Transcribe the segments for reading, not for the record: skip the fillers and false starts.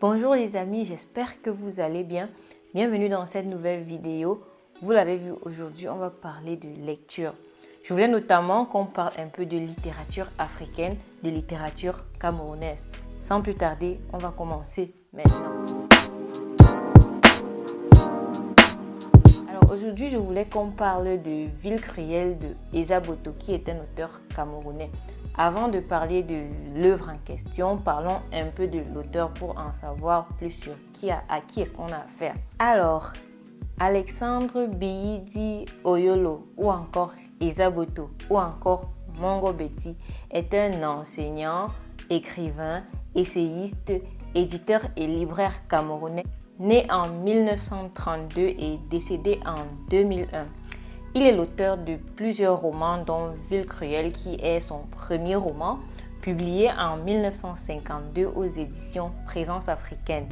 Bonjour les amis, j'espère que vous allez bien. Bienvenue dans cette nouvelle vidéo. Vous l'avez vu, aujourd'hui on va parler de lecture. Je voulais notamment qu'on parle un peu de littérature africaine, de littérature camerounaise. Sans plus tarder, on va commencer maintenant. Alors aujourd'hui, je voulais qu'on parle de Ville cruelle de Essa Boto, qui est un auteur camerounais. Avant de parler de l'œuvre en question, parlons un peu de l'auteur pour en savoir plus sur à qui est-ce qu'on a affaire. Alors, Alexandre Biyidi Oyolo ou encore Essa Boto ou encore Mongo Betty est un enseignant, écrivain, essayiste, éditeur et libraire camerounais, né en 1932 et décédé en 2001. Il est l'auteur de plusieurs romans dont Ville cruelle qui est son premier roman, publié en 1952 aux éditions Présence africaine.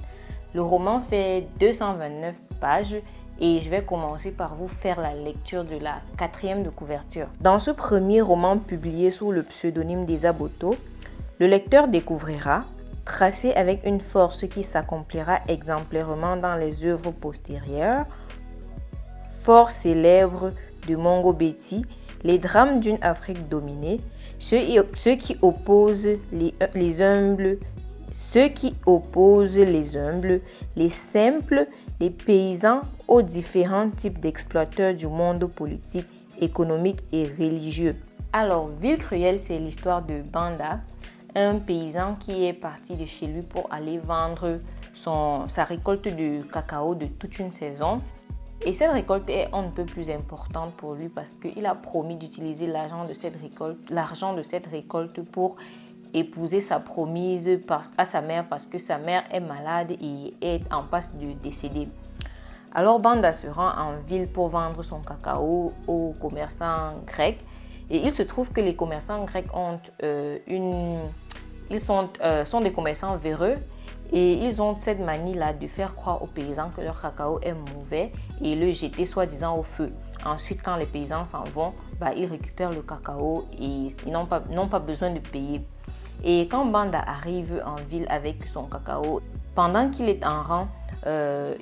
Le roman fait 229 pages et je vais commencer par vous faire la lecture de la 4e de couverture. Dans ce premier roman publié sous le pseudonyme d'Essa Boto, le lecteur découvrira, tracé avec une force qui s'accomplira exemplairement dans les œuvres postérieures, fort célèbre de Mongo Betty, les drames d'une Afrique dominée, ceux qui opposent les humbles, les simples, les paysans aux différents types d'exploiteurs du monde politique, économique et religieux. Alors, Ville cruelle, c'est l'histoire de Banda, un paysan qui est parti de chez lui pour aller vendre sa récolte de cacao de toute une saison. Et cette récolte est un peu plus importante pour lui parce qu'il a promis d'utiliser l'argent de cette récolte pour épouser sa promise à sa mère parce que sa mère est malade et est en passe de décéder. Alors Banda se rend en ville pour vendre son cacao aux commerçants grecs et il se trouve que les commerçants grecs sont des commerçants véreux. Et ils ont cette manie-là de faire croire aux paysans que leur cacao est mauvais et le jeter soi-disant au feu. Ensuite, quand les paysans s'en vont, ils récupèrent le cacao et ils n'ont pas besoin de payer. Et quand Banda arrive en ville avec son cacao, pendant qu'il est en rang,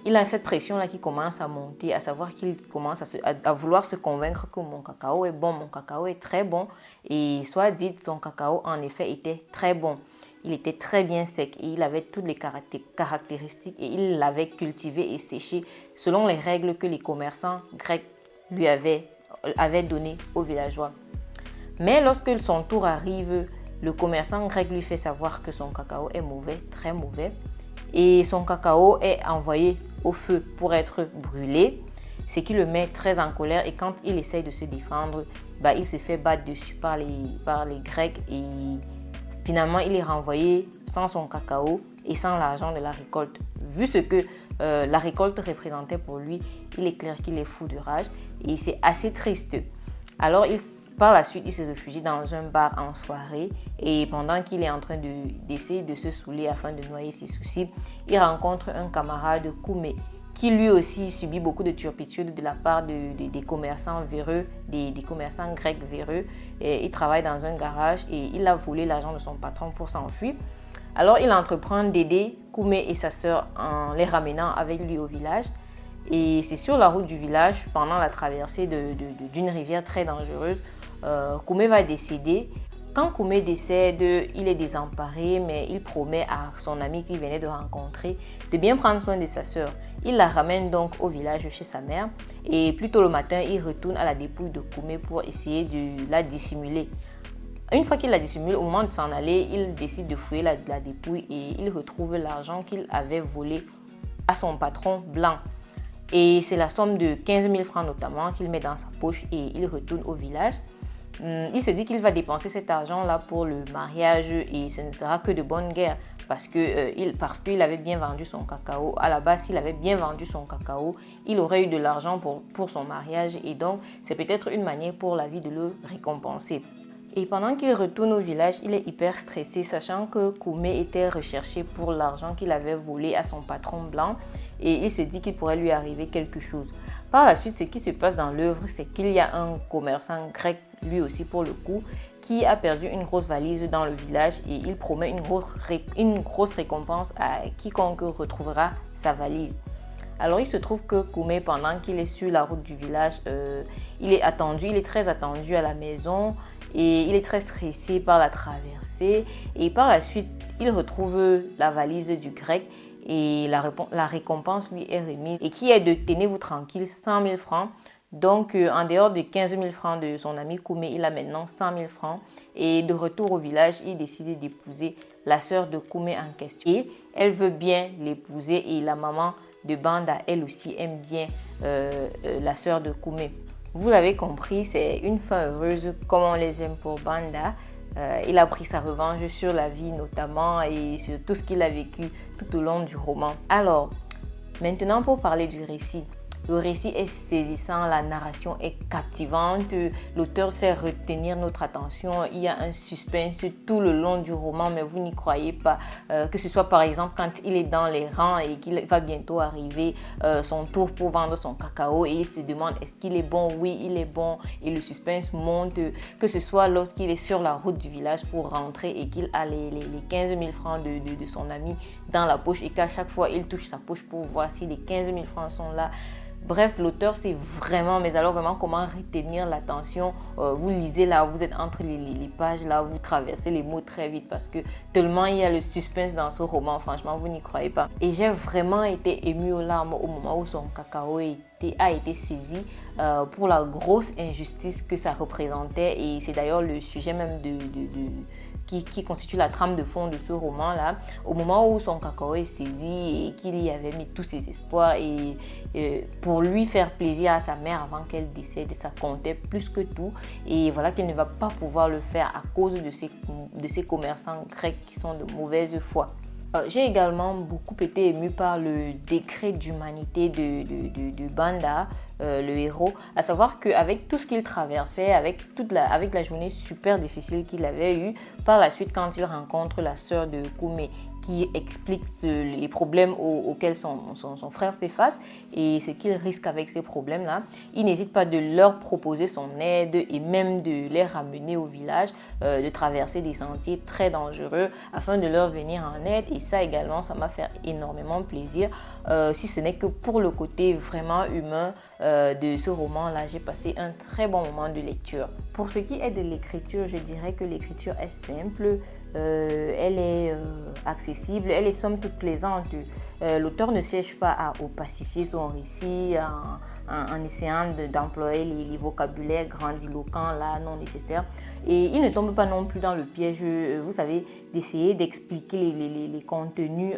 il a cette pression-là qui commence à monter, à savoir qu'il commence à vouloir se convaincre que mon cacao est bon, mon cacao est très bon. Et soit dit, son cacao en effet était très bon. Il était très bien sec et il avait toutes les caractéristiques et il l'avait cultivé et séché selon les règles que les commerçants grecs lui avaient données aux villageois. Mais lorsque son tour arrive, le commerçant grec lui fait savoir que son cacao est mauvais, très mauvais, et son cacao est envoyé au feu pour être brûlé, ce qui le met très en colère et quand il essaye de se défendre, il se fait battre dessus par les Grecs et finalement, il est renvoyé sans son cacao et sans l'argent de la récolte. Vu ce que la récolte représentait pour lui, il est clair qu'il est fou de rage et c'est assez triste. Alors, par la suite, il se réfugie dans un bar en soirée et pendant qu'il est en train d'essayer de se saouler afin de noyer ses soucis, il rencontre un camarade Koumé qui lui aussi subit beaucoup de turpitudes de la part des commerçants véreux, des commerçants grecs véreux. Et il travaille dans un garage et il a volé l'argent de son patron pour s'enfuir. Alors il entreprend d'aider Koumé et sa sœur en les ramenant avec lui au village. Et c'est sur la route du village, pendant la traversée d'une rivière très dangereuse, Koumé va décéder. Quand Koumé décède, il est désemparé, mais il promet à son ami qu'il venait de rencontrer de bien prendre soin de sa sœur. Il la ramène donc au village chez sa mère et plus tôt le matin, il retourne à la dépouille de Koumé pour essayer de la dissimuler. Une fois qu'il la dissimule, au moment de s'en aller, il décide de fouiller la dépouille et il retrouve l'argent qu'il avait volé à son patron blanc. Et c'est la somme de 15 000 francs notamment qu'il met dans sa poche et il retourne au village. Il se dit qu'il va dépenser cet argent-là pour le mariage et ce ne sera que de bonne guerre parce qu'il avait bien vendu son cacao. À la base, s'il avait bien vendu son cacao, il aurait eu de l'argent pour son mariage et donc c'est peut-être une manière pour la vie de le récompenser. Et pendant qu'il retourne au village, il est hyper stressé, sachant que Koumé était recherché pour l'argent qu'il avait volé à son patron blanc et il se dit qu'il pourrait lui arriver quelque chose. Par la suite, ce qui se passe dans l'œuvre, c'est qu'il y a un commerçant grec, lui aussi pour le coup, qui a perdu une grosse valise dans le village et il promet une grosse récompense à quiconque retrouvera sa valise. Alors il se trouve que Koumé, pendant qu'il est sur la route du village, il est très attendu à la maison et il est très stressé par la traversée. Et par la suite, il retrouve la valise du grec et la récompense lui est remise et qui est de, tenez-vous tranquille, 100 000 francs. Donc, en dehors de 15 000 francs de son ami Koumé, il a maintenant 100 000 francs. Et de retour au village, il décide d'épouser la sœur de Koumé en question. Et elle veut bien l'épouser et la maman de Banda, elle aussi, aime bien la sœur de Koumé. Vous l'avez compris, c'est une fin heureuse comme on les aime pour Banda. Il a pris sa revanche sur la vie notamment et sur tout ce qu'il a vécu tout au long du roman. Alors, maintenant pour parler du récit. Le récit est saisissant, la narration est captivante, l'auteur sait retenir notre attention, il y a un suspense tout le long du roman, mais vous n'y croyez pas. Que ce soit par exemple quand il est dans les rangs et qu'il va bientôt arriver son tour pour vendre son cacao et il se demande est-ce qu'il est bon? Oui, il est bon et le suspense monte. Que ce soit lorsqu'il est sur la route du village pour rentrer et qu'il a les 15 000 francs de son ami dans la poche et qu'à chaque fois il touche sa poche pour voir si les 15 000 francs sont là. Bref, l'auteur sait vraiment, mais alors vraiment comment retenir l'attention. Vous lisez là, vous êtes entre les pages là, vous traversez les mots très vite parce que tellement il y a le suspense dans ce roman, franchement, vous n'y croyez pas. Et j'ai vraiment été émue aux larmes au moment où son cacao a été saisi pour la grosse injustice que ça représentait. Et c'est d'ailleurs le sujet même qui constitue la trame de fond de ce roman-là. Au moment où son cacao est saisi et qu'il y avait mis tous ses espoirs et pour lui faire plaisir à sa mère avant qu'elle décède, ça comptait plus que tout. Et voilà qu'il ne va pas pouvoir le faire à cause de ces commerçants grecs qui sont de mauvaise foi. J'ai également beaucoup été émue par le décret d'humanité de Banda, le héros, à savoir qu'avec tout ce qu'il traversait, avec la journée super difficile qu'il avait eue, par la suite quand il rencontre la sœur de Koumé qui explique les problèmes auxquels son frère fait face et ce qu'il risque avec ces problèmes-là, il n'hésite pas de leur proposer son aide et même de les ramener au village, de traverser des sentiers très dangereux afin de leur venir en aide. Et ça également, ça m'a fait énormément plaisir, si ce n'est que pour le côté vraiment humain de ce roman-là, j'ai passé un très bon moment de lecture. Pour ce qui est de l'écriture, je dirais que l'écriture est simple, elle est accessible, elle est somme toute plaisante. L'auteur ne cherche pas à opacifier son récit en essayant d'employer les vocabulaires grandiloquents là non nécessaires. Et il ne tombe pas non plus dans le piège, vous savez, d'essayer d'expliquer les contenus,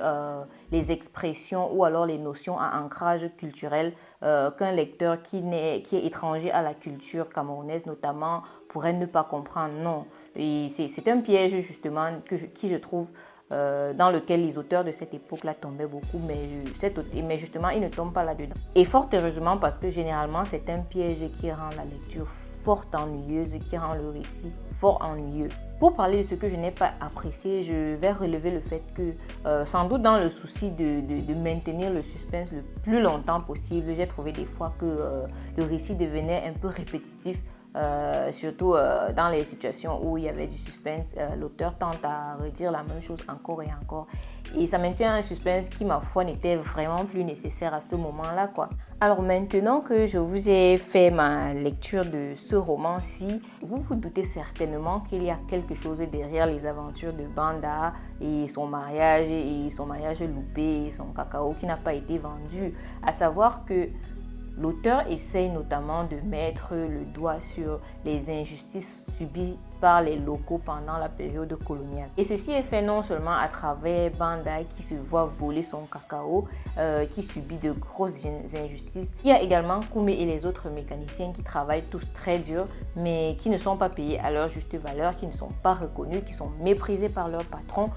les expressions ou alors les notions à ancrage culturel qu'un lecteur qui est étranger à la culture camerounaise notamment pourrait ne pas comprendre. Non, c'est un piège justement qui je trouve dans lequel les auteurs de cette époque-là tombaient beaucoup, mais justement, ils ne tombent pas là-dedans. Et fort heureusement, parce que généralement, c'est un piège qui rend la lecture fort ennuyeuse, qui rend le récit fort ennuyeux. Pour parler de ce que je n'ai pas apprécié, je vais relever le fait que, sans doute dans le souci de maintenir le suspense le plus longtemps possible, j'ai trouvé des fois que le récit devenait un peu répétitif. Surtout dans les situations où il y avait du suspense, l'auteur tente à redire la même chose encore et encore et ça maintient un suspense qui ma foi n'était vraiment plus nécessaire à ce moment-là quoi. Alors maintenant que je vous ai fait ma lecture de ce roman-ci, vous vous doutez certainement qu'il y a quelque chose derrière les aventures de Banda et son mariage loupé et son cacao qui n'a pas été vendu, à savoir que l'auteur essaye notamment de mettre le doigt sur les injustices subies par les locaux pendant la période coloniale. Et ceci est fait non seulement à travers Banda qui se voit voler son cacao, qui subit de grosses injustices. Il y a également Koumé et les autres mécaniciens qui travaillent tous très dur, mais qui ne sont pas payés à leur juste valeur, qui ne sont pas reconnus, qui sont méprisés par leur patron.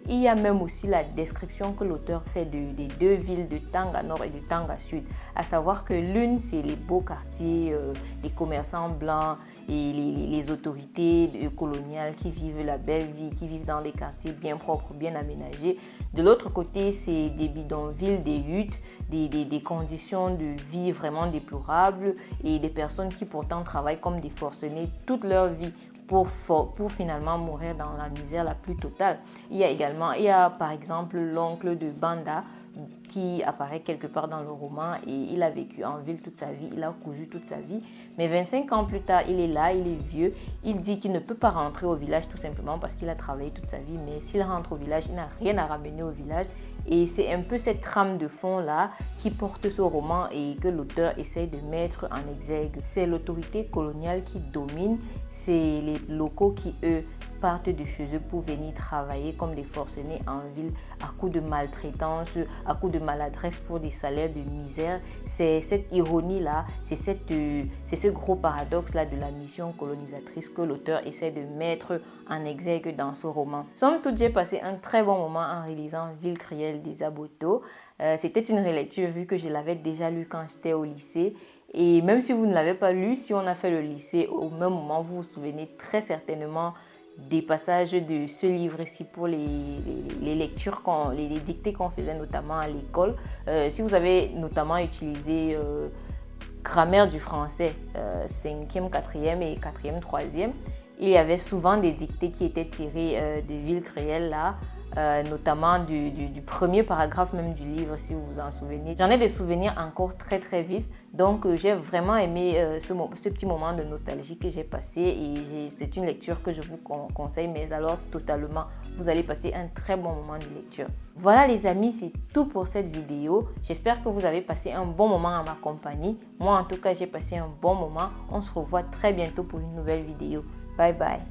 Il y a même aussi la description que l'auteur fait des deux villes de Tanga Nord et de Tanga Sud, à savoir que l'une c'est les beaux quartiers, les commerçants blancs et les autorités coloniales qui vivent la belle vie, qui vivent dans des quartiers bien propres, bien aménagés. De l'autre côté, c'est des bidonvilles, des huttes, des conditions de vie vraiment déplorables et des personnes qui pourtant travaillent comme des forcenés toute leur vie pour finalement mourir dans la misère la plus totale. Il y a par exemple l'oncle de Banda qui apparaît quelque part dans le roman et il a vécu en ville toute sa vie, il a cousu toute sa vie. Mais 25 ans plus tard, il est là, il est vieux, il dit qu'il ne peut pas rentrer au village tout simplement parce qu'il a travaillé toute sa vie. Mais s'il rentre au village, il n'a rien à ramener au village. Et c'est un peu cette trame de fond-là qui porte ce roman et que l'auteur essaye de mettre en exergue. C'est l'autorité coloniale qui domine, c'est les locaux qui, eux, partent de chez eux pour venir travailler comme des forcenés en ville à coup de maltraitance, à coup de maladresse pour des salaires de misère. C'est cette ironie-là, c'est ce gros paradoxe-là de la mission colonisatrice que l'auteur essaie de mettre en exergue dans ce roman. Somme toute, j'ai passé un très bon moment en relisant Ville cruelle d'Isa Botto. C'était une relecture vu que je l'avais déjà lu quand j'étais au lycée. Et même si vous ne l'avez pas lu, si on a fait le lycée au même moment, vous vous souvenez très certainement des passages de ce livre-ci pour les lectures, les dictées qu'on faisait notamment à l'école. Si vous avez notamment utilisé grammaire du français, 5e, 4e et 4e, 3e, il y avait souvent des dictées qui étaient tirées de Ville cruelle là. Notamment du premier paragraphe même du livre, si vous vous en souvenez. J'en ai des souvenirs encore très très vifs, donc j'ai vraiment aimé ce petit moment de nostalgie que j'ai passé et c'est une lecture que je vous conseille, mais alors totalement, vous allez passer un très bon moment de lecture. Voilà les amis, c'est tout pour cette vidéo. J'espère que vous avez passé un bon moment en ma compagnie. Moi en tout cas, j'ai passé un bon moment. On se revoit très bientôt pour une nouvelle vidéo. Bye bye.